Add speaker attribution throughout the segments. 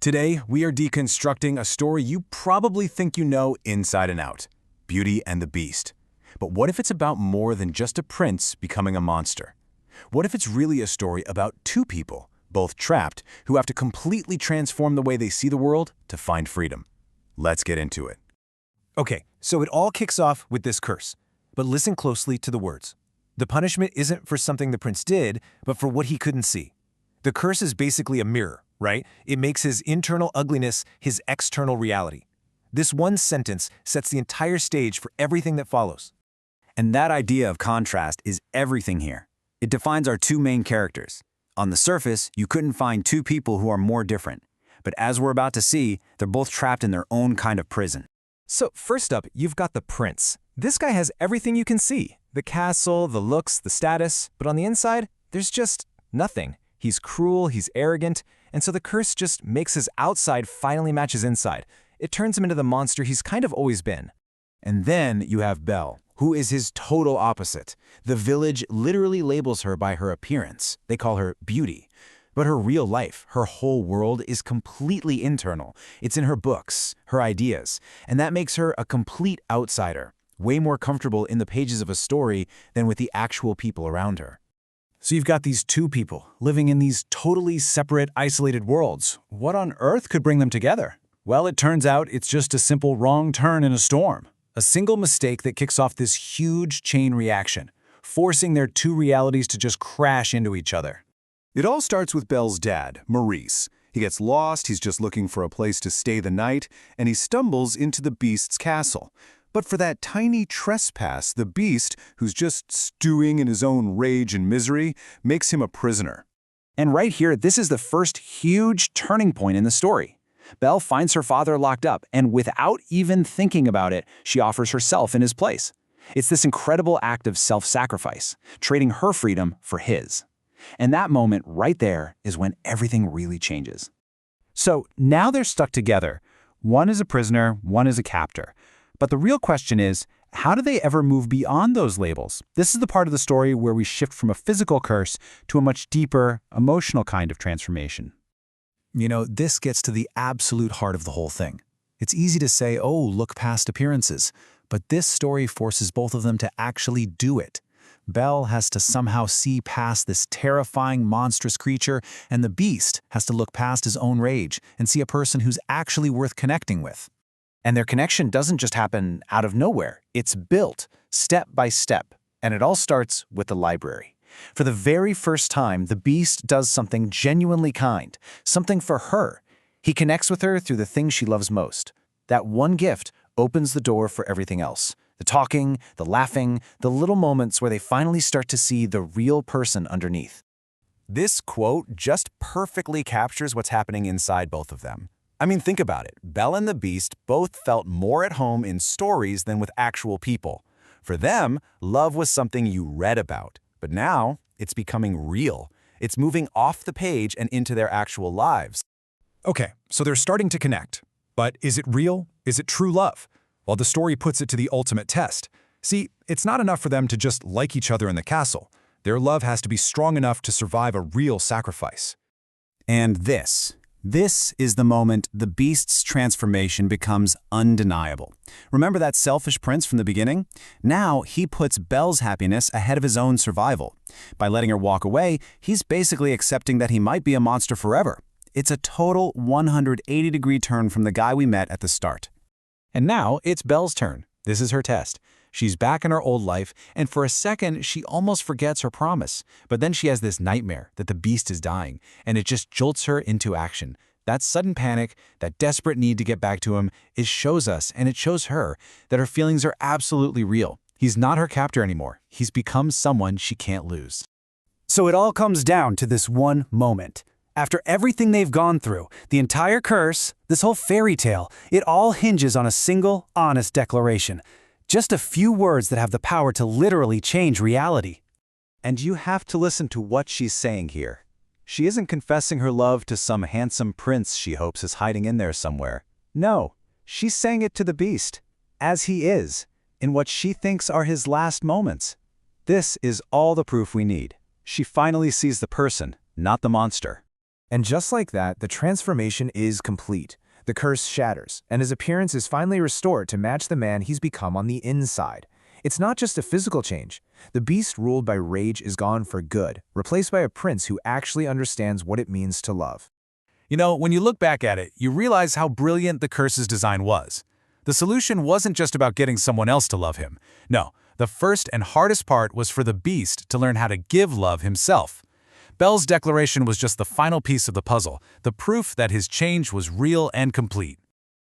Speaker 1: Today, we are deconstructing a story you probably think you know inside and out, Beauty and the Beast. But what if it's about more than just a prince becoming a monster? What if it's really a story about two people, both trapped, who have to completely transform the way they see the world to find freedom? Let's get into it.
Speaker 2: Okay, so it all kicks off with this curse. But listen closely to the words. The punishment isn't for something the prince did, but for what he couldn't see. The curse is basically a mirror, right? It makes his internal ugliness his external reality. This one sentence sets the entire stage for everything that follows.
Speaker 3: And that idea of contrast is everything here. It defines our two main characters. On the surface, you couldn't find two people who are more different. But as we're about to see, they're both trapped in their own kind of prison.
Speaker 2: So first up, you've got the prince. This guy has everything you can see. The castle, the looks, the status. But on the inside, there's just nothing. He's cruel, he's arrogant, and so the curse just makes his outside finally match his inside. It turns him into the monster he's kind of always been.
Speaker 1: And then you have Belle, who is his total opposite. The village literally labels her by her appearance. They call her Beauty. But her real life, her whole world, is completely internal. It's in her books, her ideas, and that makes her a complete outsider, way more comfortable in the pages of a story than with the actual people around her.
Speaker 4: So you've got these two people living in these totally separate, isolated worlds. What on earth could bring them together? Well, it turns out it's just a simple wrong turn in a storm. A single mistake that kicks off this huge chain reaction, forcing their two realities to just crash into each other.
Speaker 1: It all starts with Belle's dad, Maurice. He gets lost, he's just looking for a place to stay the night, and he stumbles into the Beast's castle. But for that tiny trespass, the Beast, who's just stewing in his own rage and misery, makes him a prisoner.
Speaker 4: And right here, this is the first huge turning point in the story. Belle finds her father locked up, and without even thinking about it, she offers herself in his place. It's this incredible act of self-sacrifice, trading her freedom for his. And that moment right there is when everything really changes. So now they're stuck together. One is a prisoner, one is a captor. But the real question is, how do they ever move beyond those labels? This is the part of the story where we shift from a physical curse to a much deeper, emotional kind of transformation.
Speaker 5: You know, this gets to the absolute heart of the whole thing. It's easy to say, oh, look past appearances, but this story forces both of them to actually do it. Belle has to somehow see past this terrifying, monstrous creature, and the Beast has to look past his own rage and see a person who's actually worth connecting with.
Speaker 4: And their connection doesn't just happen out of nowhere. It's built step by step, and it all starts with the library. For the very first time, the Beast does something genuinely kind, something for her. He connects with her through the thing she loves most. That one gift opens the door for everything else. The talking, the laughing, the little moments where they finally start to see the real person underneath.
Speaker 2: This quote just perfectly captures what's happening inside both of them. I mean, think about it. Belle and the Beast both felt more at home in stories than with actual people. For them, love was something you read about. But now, it's becoming real. It's moving off the page and into their actual lives.
Speaker 6: Okay, so they're starting to connect. But is it real? Is it true love? Well, the story puts it to the ultimate test. See, it's not enough for them to just like each other in the castle. Their love has to be strong enough to survive a real sacrifice.
Speaker 3: And this is the moment the Beast's transformation becomes undeniable. Remember that selfish prince from the beginning? Now he puts Belle's happiness ahead of his own survival. By letting her walk away, he's basically accepting that he might be a monster forever. It's a total 180-degree turn from the guy we met at the start.
Speaker 4: And now it's Belle's turn. This is her test. She's back in her old life, and for a second, she almost forgets her promise. But then she has this nightmare that the Beast is dying, and it just jolts her into action. That sudden panic, that desperate need to get back to him, it shows us, and it shows her, that her feelings are absolutely real. He's not her captor anymore. He's become someone she can't lose.
Speaker 5: So it all comes down to this one moment. After everything they've gone through, the entire curse, this whole fairy tale, it all hinges on a single, honest declaration. Just a few words that have the power to literally change reality.
Speaker 2: And you have to listen to what she's saying here. She isn't confessing her love to some handsome prince she hopes is hiding in there somewhere. No, she's saying it to the Beast, as he is, in what she thinks are his last moments. This is all the proof we need. She finally sees the person, not the monster.
Speaker 7: And just like that, the transformation is complete. The curse shatters, and his appearance is finally restored to match the man he's become on the inside. It's not just a physical change. The beast ruled by rage is gone for good, replaced by a prince who actually understands what it means to love.
Speaker 2: You know, when you look back at it, you realize how brilliant the curse's design was. The solution wasn't just about getting someone else to love him. No, the first and hardest part was for the beast to learn how to give love himself. Belle's declaration was just the final piece of the puzzle, the proof that his change was real and complete.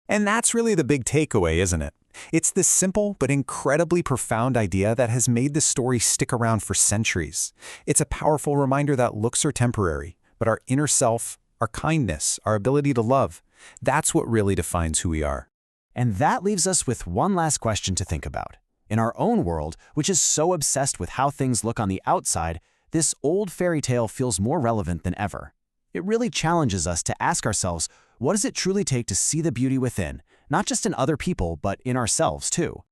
Speaker 3: And that's really the big takeaway, isn't it? It's this simple but incredibly profound idea that has made the story stick around for centuries. It's a powerful reminder that looks are temporary, but our inner self, our kindness, our ability to love, that's what really defines who we are.
Speaker 4: And that leaves us with one last question to think about. In our own world, which is so obsessed with how things look on the outside, this old fairy tale feels more relevant than ever. It really challenges us to ask ourselves, what does it truly take to see the beauty within, not just in other people, but in ourselves too?